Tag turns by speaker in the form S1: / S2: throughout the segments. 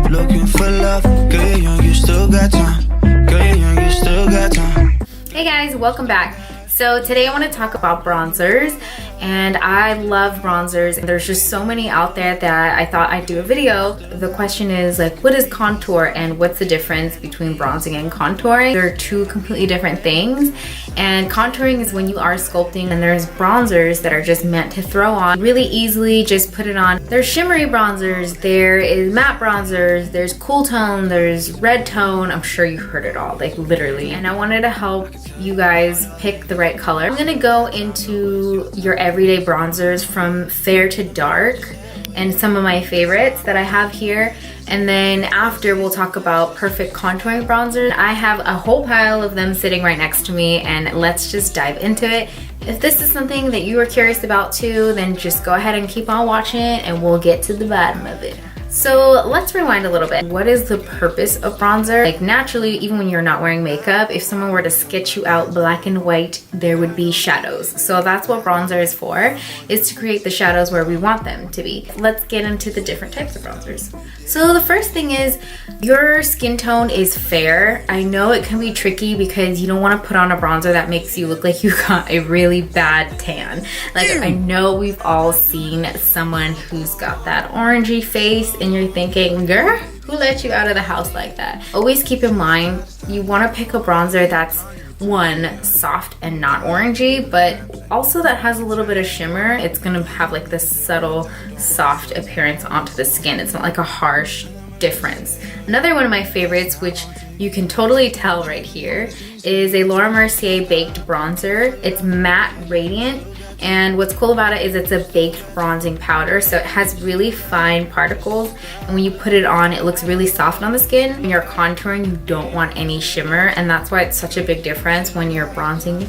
S1: looking for love. Girl, you're young, you still got time. Girl, you're young, you still got time.
S2: Hey guys, welcome back. So today I want to talk about bronzers, and I love bronzers. There's just so many out there that I thought I'd do a video. The question is like, what is contour and what's the difference between bronzing and contouring? They're two completely different things, and contouring is when you are sculpting, and there's bronzers that are just meant to throw on really easily, just put it on. There's shimmery bronzers, there is matte bronzers, there's cool tone, there's red tone. I'm sure you've heard it all, like literally. And I wanted to help you guys pick the right color. I'm gonna go into your everyday bronzers from fair to dark and some of my favorites that I have here, and then after we'll talk about perfect contouring bronzers. I have a whole pile of them sitting right next to me, and let's just dive into it. If this is something that you are curious about too, then just go ahead and keep on watching and we'll get to the bottom of it. So let's rewind a little bit. What is the purpose of bronzer? Like naturally, even when you're not wearing makeup, if someone were to sketch you out black and white, there would be shadows. So that's what bronzer is for, is to create the shadows where we want them to be. Let's get into the different types of bronzers. So the first thing is, your skin tone is fair. I know it can be tricky because you don't want to put on a bronzer that makes you look like you got a really bad tan. Like I know we've all seen someone who's got that orangey face, and you're thinking, girl, who let you out of the house like that? Always keep in mind, you want to pick a bronzer that's one, soft and not orangey, but also that has a little bit of shimmer. It's gonna have like this subtle, soft appearance onto the skin. It's not like a harsh difference. Another one of my favorites, which you can totally tell right here, is a Laura Mercier baked bronzer. It's matte radiant. And what's cool about it is it's a baked bronzing powder, so it has really fine particles, and when you put it on, it looks really soft on the skin. When you're contouring, you don't want any shimmer, and that's why it's such a big difference when you're bronzing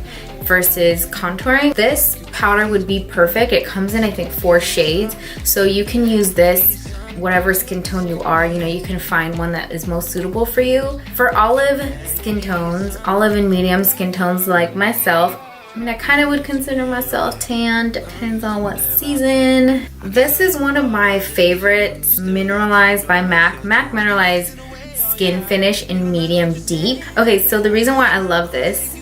S2: versus contouring. This powder would be perfect. It comes in, I think, 4 shades, so you can use this whatever skin tone you are. You know, you can find one that is most suitable for you. For olive skin tones, olive and medium skin tones like myself, I mean, I kind of would consider myself tan, depends on what season. This is one of my favorites, Mineralize by MAC. MAC Mineralize Skinfinish in medium deep. Okay, so the reason why I love this,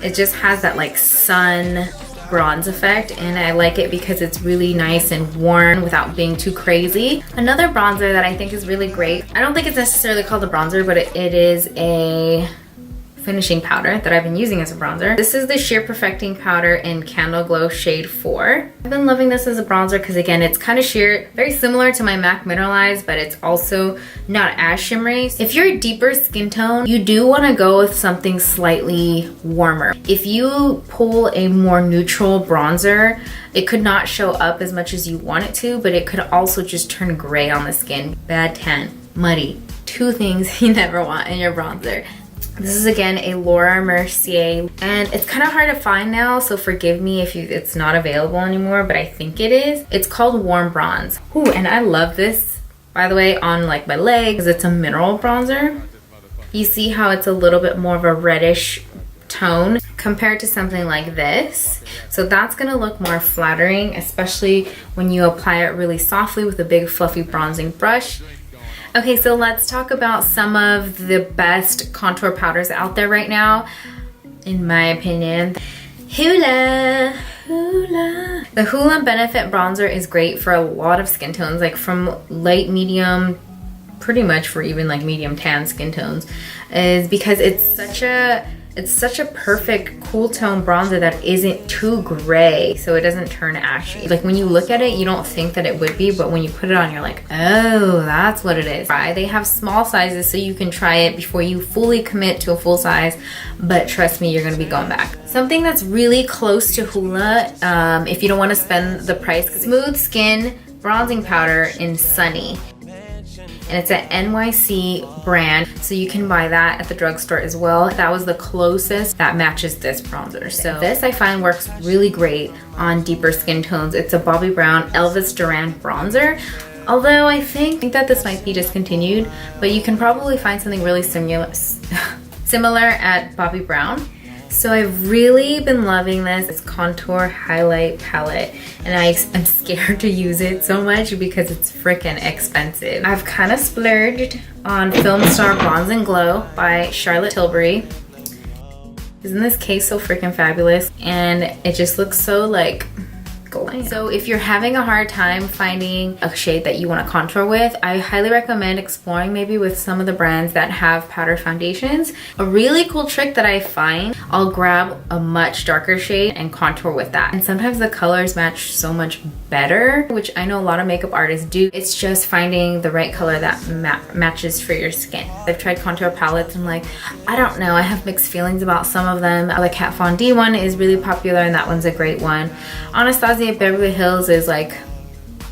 S2: it just has that like sun bronze effect, and I like it because it's really nice and warm without being too crazy. Another bronzer that I think is really great, I don't think it's necessarily called a bronzer, but it is a finishing powder that I've been using as a bronzer. This is the Sheer Perfecting Powder in Candleglow shade 4. I've been loving this as a bronzer because again, it's kind of sheer, very similar to my MAC Mineralize, but it's also not as shimmery. If you're a deeper skin tone, you do want to go with something slightly warmer. If you pull a more neutral bronzer, it could not show up as much as you want it to, but it could also just turn gray on the skin. Bad tan, muddy, 2 things you never want in your bronzer. This is again a Laura Mercier, and it's kind of hard to find now, so forgive me if it's not available anymore, but I think it is. It's called Warm Bronze. Ooh, and I love this, by the way, on like my legs. It's a mineral bronzer. You see how it's a little bit more of a reddish tone compared to something like this. So that's gonna look more flattering, especially when you apply it really softly with a big fluffy bronzing brush. Okay, so let's talk about some of the best contour powders out there right now, in my opinion. Hoola. The Hoola Benefit Bronzer is great for a lot of skin tones, like from light, medium, pretty much for even like medium tan skin tones, is because it's such a perfect cool tone bronzer that isn't too gray, so it doesn't turn ashy. Like when you look at it, you don't think that it would be, but when you put it on, you're like, oh, that's what it is. They have small sizes, so you can try it before you fully commit to a full size, but trust me, you're gonna be going back. Something that's really close to Hoola, if you don't wanna spend the price, Smooth Skin Bronzing Powder in Sunny. And it's an NYC brand, so you can buy that at the drugstore as well. That was the closest that matches this bronzer. So this I find works really great on deeper skin tones. It's a Bobbi Brown Elvis Duran bronzer. Although I think that this might be discontinued, but you can probably find something really similar at Bobbi Brown. So I've really been loving this contour highlight palette, and I'm scared to use it so much because it's freaking expensive. I've kind of splurged on Film Star Bronze and Glow by Charlotte Tilbury. Isn't this case so freaking fabulous? And it just looks so like glam. So if you're having a hard time finding a shade that you want to contour with, I highly recommend exploring maybe with some of the brands that have powder foundations. A really cool trick that I find, I'll grab a much darker shade and contour with that. And sometimes the colors match so much better, which I know a lot of makeup artists do. It's just finding the right color that matches for your skin. I've tried contour palettes and like, I don't know, I have mixed feelings about some of them. The Kat Von D one is really popular and that one's a great one. Anastasia Beverly Hills is like,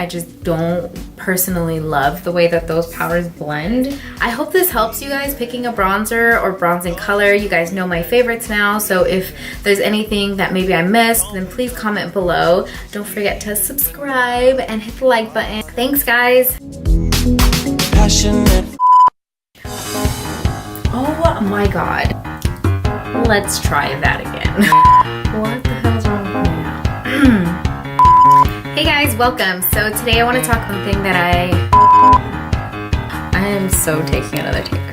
S2: I just don't personally love the way that those powders blend. I hope this helps you guys picking a bronzer or bronzing color. You guys know my favorites now, so if there's anything that maybe I missed, then please comment below. Don't forget to subscribe and hit the like button. Thanks, guys.
S1: Passionate.
S2: Oh my god. Let's try that again. What the hell's wrong with me now? Hey guys, welcome. So today I want to talk something that I am so taking another take.